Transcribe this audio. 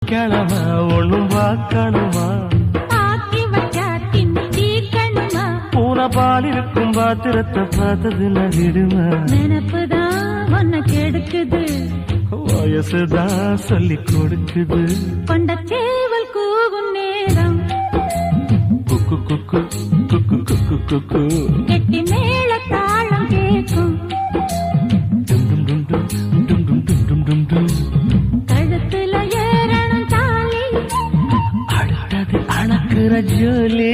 கிழமை ஒண்ணும் பார்க்கணுமா ஆக்கி வச்சா தின்னு தீக்கணுமா பூனை பால் இருக்கும் பாத்திரத்தை பார்த்தது நகிடுமா நினப்புதான் ஒன்ன கெடுக்குது வயசுதான் சொல்லி கொடுக்குது கொண்ட சேவல் கூவும் நேரம் குக்கு குக்கு குக்கு குக்கு குக்கு கெட்டி மேல தாளம் கேட்கும் கழுத்துல ஏறணும் தாலி அடுத்தது அணக்குற ஜோலி